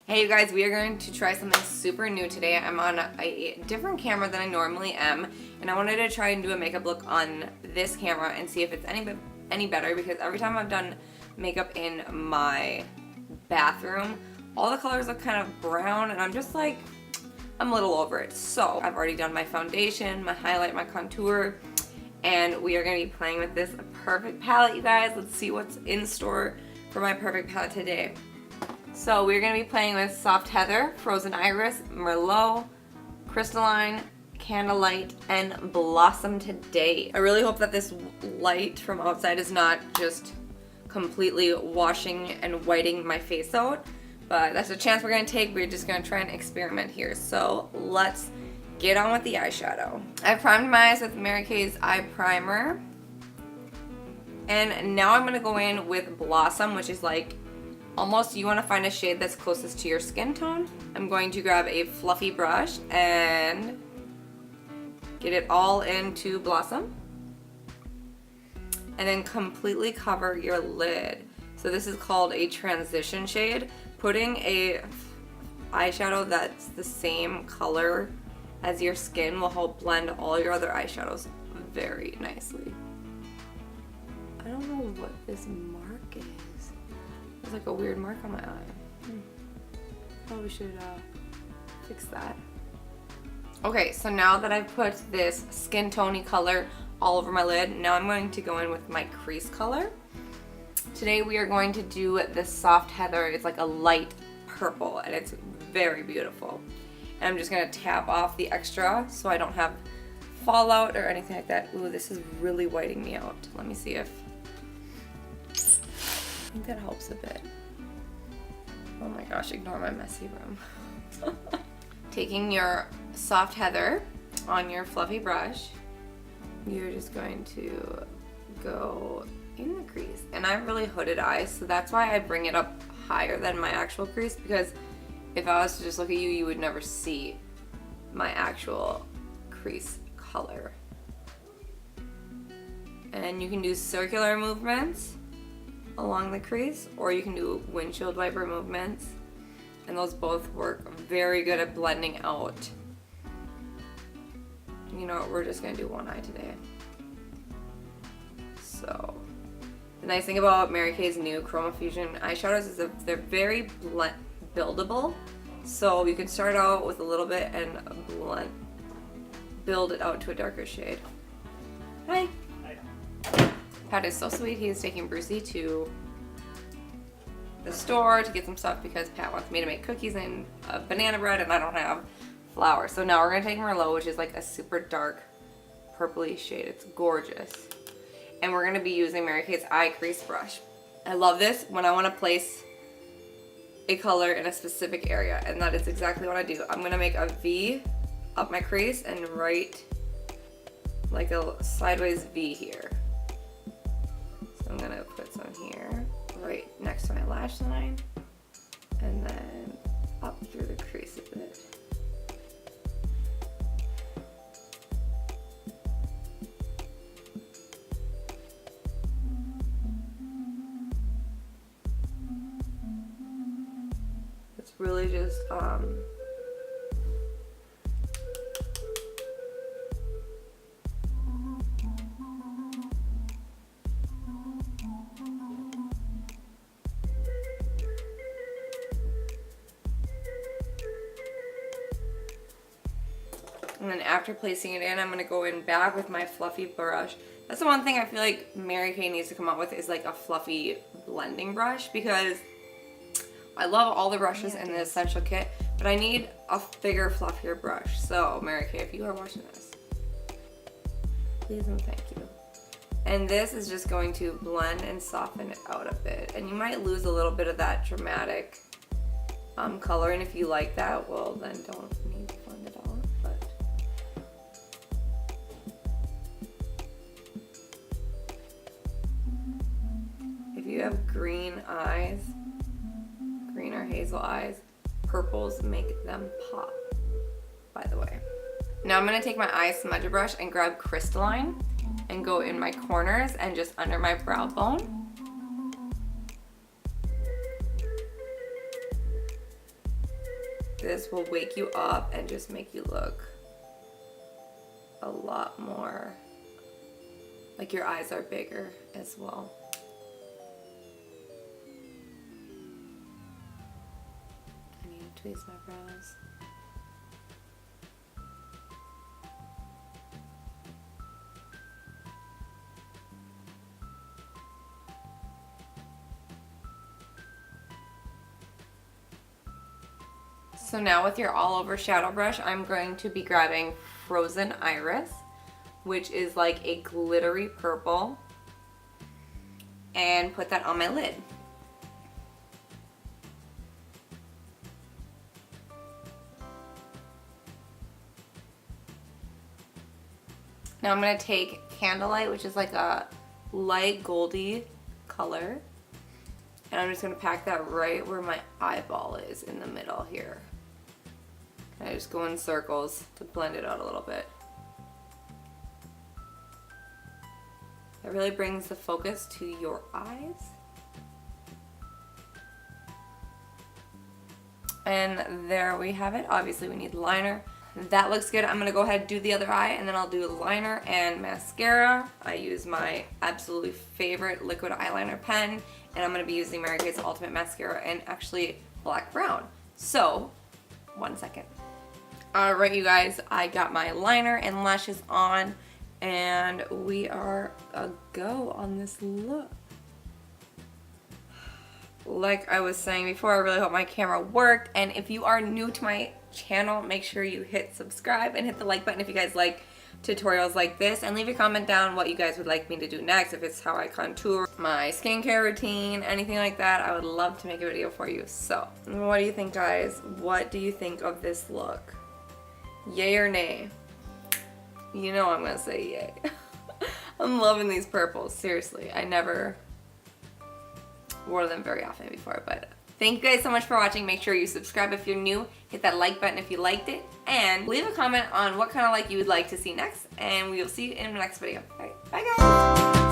Hey you guys, we are going to try something super new today. I'm on a different camera than I normally am, and I wanted to try and do a makeup look on this camera and see if it's any better, because every time I've done makeup in my bathroom, all the colors look kind of brown, and I'm just like, I'm a little over it. So I've already done my foundation, my highlight, my contour, and we are going to be playing with this perfect palette, you guys. Let's see what's in store for my perfect palette today. So we're going to be playing with Soft Heather, Frozen Iris, Merlot, Crystalline, Candlelight, and Blossom today. I really hope that this light from outside is not just completely washing and whiting my face out, but that's a chance we're going to take. We're just going to try and experiment here. So let's get on with the eyeshadow. I primed my eyes with Mary Kay's eye primer, and now I'm going to go in with Blossom, which is like almost, you want to find a shade that's closest to your skin tone. I'm going to grab a fluffy brush and get it all into Blossom, and then completely cover your lid. So this is called a transition shade. Putting a eyeshadow that's the same color as your skin will help blend all your other eyeshadows very nicely. I don't know what this mark is. There's like a weird mark on my eye. Probably should fix that. Okay, so now that I've put this skin tone-y color all over my lid, now I'm going to go in with my crease color. Today we are going to do this Soft Heather. It's like a light purple, and it's very beautiful. And I'm just going to tap off the extra so I don't have fallout or anything like that. Ooh, this is really whiting me out. Let me see if... I think that helps a bit. Oh my gosh, ignore my messy room. Taking your Soft Heather on your fluffy brush, you're just going to go in the crease. And I have really hooded eyes, so that's why I bring it up higher than my actual crease, because if I was to just look at you, you would never see my actual crease color. And you can do circular movements along the crease, or you can do windshield wiper movements, and those both work very good at blending out. You know what, we're just gonna do one eye today. So the nice thing about Mary Kay's new Chromafusion eyeshadows is that they're very buildable, so you can start out with a little bit and build it out to a darker shade. Hi. Pat is so sweet. He is taking Brucey to the store to get some stuff because Pat wants me to make cookies and banana bread, and I don't have flour. So now we're going to take Merlot, which is like a super dark purpley shade. It's gorgeous. And we're going to be using Mary Kay's eye crease brush. I love this when I want to place a color in a specific area, and that is exactly what I do. I'm going to make a V up my crease and write like a sideways V here. I'm gonna put some here, right next to my lash line, and then up through the crease a bit. It's really just and then after placing it in, I'm going to go in back with my fluffy brush. That's the one thing I feel like Mary Kay needs to come out with, is like a fluffy blending brush, because I love all the brushes in the Essential Kit, but I need a bigger, fluffier brush. So Mary Kay, if you are watching this, please and thank you. And this is just going to blend and soften it out a bit. And you might lose a little bit of that dramatic color, and if you like that, well then don't need to blend it all. But if you have green eyes, green or hazel eyes, purples make them pop, by the way. Now I'm going to take my eye smudger brush and grab Crystalline and go in my corners and just under my brow bone. This will wake you up and just make you look a lot more like your eyes are bigger as well. I need to tweeze my brows. So now with your all over shadow brush, I'm going to be grabbing Frozen Iris, which is like a glittery purple, and put that on my lid. Now I'm going to take Candlelight, which is like a light goldy color, and I'm just going to pack that right where my eyeball is in the middle here. I just go in circles to blend it out a little bit. It really brings the focus to your eyes. And there we have it. Obviously we need liner. That looks good. I'm gonna go ahead and do the other eye, and then I'll do liner and mascara. I use my absolutely favorite liquid eyeliner pen, and I'm gonna be using Mary Kay's Ultimate Mascara and actually black brown. So, 1 second. Alright you guys, I got my liner and lashes on, and we are a go on this look. Like I was saying before, I really hope my camera worked, and if you are new to my channel, make sure you hit subscribe and hit the like button if you guys like tutorials like this, and leave a comment down what you guys would like me to do next. If it's how I contour, my skincare routine, anything like that, I would love to make a video for you. So, what do you think, guys? What do you think of this look? Yay or nay? You know I'm gonna say yay. I'm loving these purples, seriously. I never wore them very often before, but thank you guys so much for watching. Make sure you subscribe if you're new, hit that like button if you liked it, and leave a comment on what kind of like you would like to see next, and we will see you in the next video. Alright, bye guys!